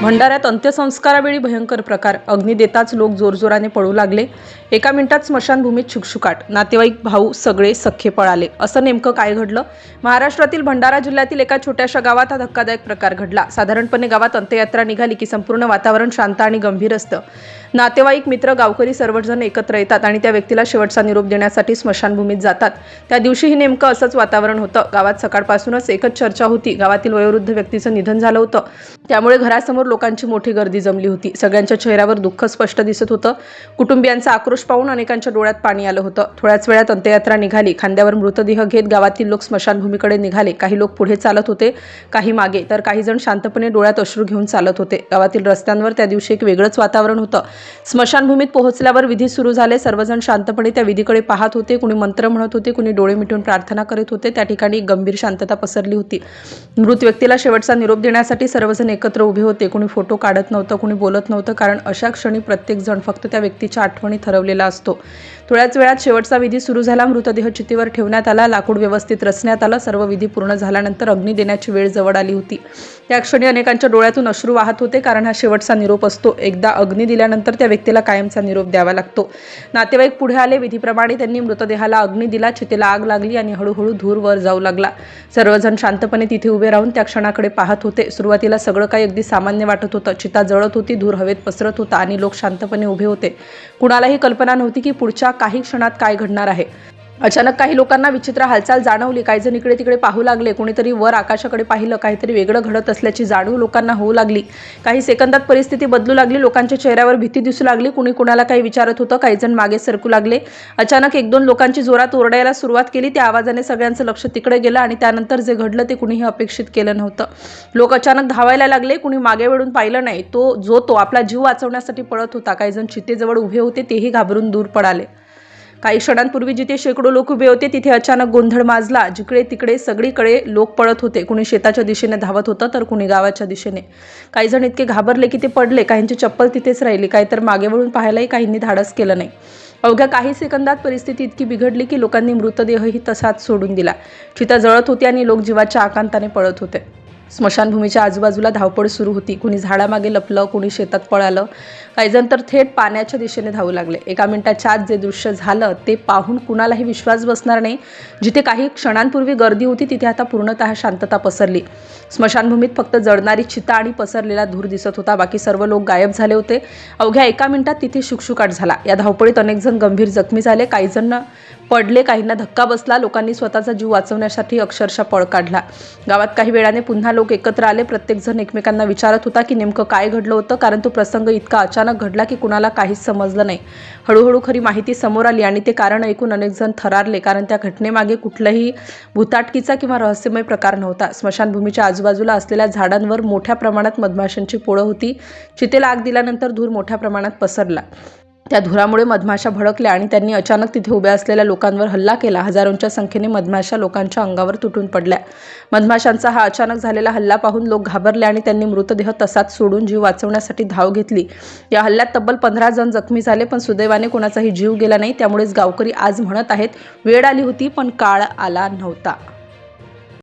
भंडाऱ्यात अंत्यसंस्कारावेळी भयंकर प्रकार. अग्नी देताच लोक जोरजोराने पळू लागले. एका मिनिटात स्मशानभूमीत शुकशुकाट. नातेवाईक, भाऊ सगळे सख्खे पळाले. असं नेमकं काय घडलं? महाराष्ट्रातील भंडारा जिल्ह्यातील एका छोट्याशा गावात हा धक्कादायक प्रकार घडला. साधारणपणे गावात अंत्ययात्रा निघाली की संपूर्ण वातावरण शांत आणि गंभीर असतं. नातेवाईक, मित्र, गावकरी सर्वजण एकत्र येतात आणि त्या व्यक्तीला शेवटचा निरोप देण्यासाठी स्मशानभूमीत जातात. त्या दिवशीही नेमकं असंच वातावरण होतं. गावात सकाळपासूनच एकच चर्चा होती. गावातील वयोवृद्ध व्यक्तीचं निधन झालं होतं. त्यामुळे घरासमोर लोकांची मोठी गर्दी जमली होती. सगळ्यांच्या चेहऱ्यावर दुःख स्पष्ट दिसत होतं. कुटुंबियांचा आक्रोश पाहून अनेकांच्या डोळ्यात पाणी आलं होतं. थोड्याच वेळात अंत्ययात्रा निघाली. खांद्यावर मृतदेह घेत गावातील लोक स्मशानभूमीकडे निघाले. काही लोक पुढे चालत होते, काही मागे, तर काही जण शांतपणे डोळ्यात अश्रू घेऊन चालत होते. गावातील रस्त्यांवर त्या दिवशी एक वेगळंच वातावरण होतं. स्मशानभूमीत पोहोचल्यावर विधी सुरू झाले. सर्वजण शांतपणे त्या विधीकडे पाहत होते. कुणी मंत्र म्हणत होते, कुणी डोळे मिटून प्रार्थना करत होते. त्या ठिकाणी गंभीर शांतता पसरली होती. मृत व्यक्तीला शेवटचा निरोप देण्यासाठी सर्वजण एकत्र उभे होते. कुणी फोटो काढत नव्हतं, कुणी बोलत नव्हतं, कारण अशा क्षणी प्रत्येक जण फक्त त्या व्यक्तीच्या आठवणी ठरवलेला असतो. थोड्याच वेळात शेवटचा विधी सुरू झाला. मृतदेह चितेवर ठेवण्यात आला. लाकूड व्यवस्थित रचण्यात आलं. सर्व विधी पूर्ण झाल्यानंतर अग्नी देण्याची वेळ जवळ आली होती. त्या क्षणी अनेकांच्या डोळ्यातून अश्रू वाहत होते, कारण हा शेवटचा निरोप असतो. एकदा अग्नी दिल्यानंतर त्या व्यक्तीला कायमचा निरोप द्यावा लागतो. नातेवाईक पुढे आले. विधीप्रमाणे त्यांनी मृतदेहाला अग्नी दिला. चितेला आग लागली आणि हळूहळू धूर वर जाऊ लागला. सर्वजण शांतपणे तिथे उभे राहून त्या क्षणाकडे पाहत होते. सुरुवातीला सगळं काही अगदी सामान्य वाटत होतं. चिता जळत होती, धूर हवेत पसरत होता आणि लोक शांतपणे उभे होते. कुणालाही कल्पना नव्हती की पुढच्या काही क्षणात काय घडणार आहे. अचानक काही लोकांना विचित्र हालचाल जाणवली. काही जण इकडे तिकडे पाहू लागले. कोणीतरी वर आकाशाकडे पाहिलं. काहीतरी वेगळं घडत असल्याची जाणीव लोकांना होऊ लागली. काही सेकंदात परिस्थिती बदलू लागली. लोकांच्या चेहऱ्यावर भीती दिसू लागली. कुणी कुणाला काही विचारत होतं. काही जण मागे सरकू लागले. अचानक एक दोन लोकांची जोरात ओरडायला सुरुवात केली. त्या आवाजाने सगळ्यांचं लक्ष तिकडे गेलं आणि त्यानंतर जे घडलं ते कुणीही अपेक्षित केलं नव्हतं. लोक अचानक धावायला लागले. कुणी मागे वळून पाहिलं नाही. तो आपला जीव वाचवण्यासाठी पळत होता. काही जण चितेजवळ उभे होते. तेही घाबरून दूर पळाले. काही क्षणांपूर्वी जिथे शेकडो लोक उभे होते तिथे अचानक गोंधळ माजला. जिकडे तिकडे सगळीकडे लोक पळत होते. कुणी शेताच्या दिशेने धावत होतं, तर कुणी गावाच्या दिशेने. काही जण इतके घाबरले की ते पडले. काहींची चप्पल तिथेच राहिली. काही तर मागे वळून पाहायलाही काहींनी धाडस केलं नाही. अवघ्या काही सेकंदात परिस्थिती इतकी बिघडली की लोकांनी मृतदेहही तसाच सोडून दिला. चिता जळत होती आणि लोक जीवाच्या आकांताने पळत होते. स्मशानभूमीच्या आजूबाजूला धावपळ सुरू होती. कुणी झाडामागे लपलं, कुणी शेतात पळालं. काही जण तर थेट पाण्याच्या दिशेने धावू लागले. एका मिनिटाच्या आत जे दृश्य झालं ते पाहून कुणालाही विश्वास बसणार नाही. जिथे काही क्षणांपूर्वी गर्दी होती तिथे आता पूर्णतः शांतता पसरली. स्मशानभूमीत फक्त जळणारी चिता आणि पसरलेला धूर दिसत होता. बाकी सर्व लोक गायब झाले होते. अवघ्या एका मिनिटात तिथे शुकशुकाट झाला. या धावपळीत अनेक जण गंभीर जखमी झाले. काही जण पडले, काहींना धक्का बसला. लोकांनी स्वतःचा जीव वाचवण्यासाठी अक्षरशः पळ काढला. गावात काही वेळाने पुन्हा लोक एकत्र आले. प्रत्येकजण एकमेकांना विचारत होता की नेमकं काय घडलं होतं, कारण तो प्रसंग इतका अचानक घडला की कुणाला काहीच समजलं नाही. हळूहळू खरी माहिती समोर आली आणि ते कारण ऐकून अनेक जण थरारले, कारण त्या घटनेमागे कुठलाही भूताटकीचा किंवा रहस्यमय प्रकार नव्हता. स्मशानभूमीच्या आजूबाजूला असलेल्या झाडांवर मोठ्या प्रमाणात मधमाशांची पोळं होती. चितेला आग दिल्यानंतर धूर मोठ्या प्रमाणात पसरला. त्या धुरामुळे मधमाशा भडकल्या आणि त्यांनी अचानक तिथे उभ्या असलेल्या लोकांवर हल्ला केला. हजारोंच्या संख्येने मधमाशा लोकांच्या अंगावर तुटून पडल्या. मधमाशांचा हा अचानक झालेला हल्ला पाहून लोक घाबरले आणि त्यांनी मृतदेह तसाच सोडून जीव वाचवण्यासाठी धाव घेतली. या हल्ल्यात तब्बल 15 जण जखमी झाले, पण सुदैवाने कोणाचाही जीव गेला नाही. त्यामुळेच गावकरी आज म्हणत आहेत, वेळ आली होती पण काळ आला नव्हता.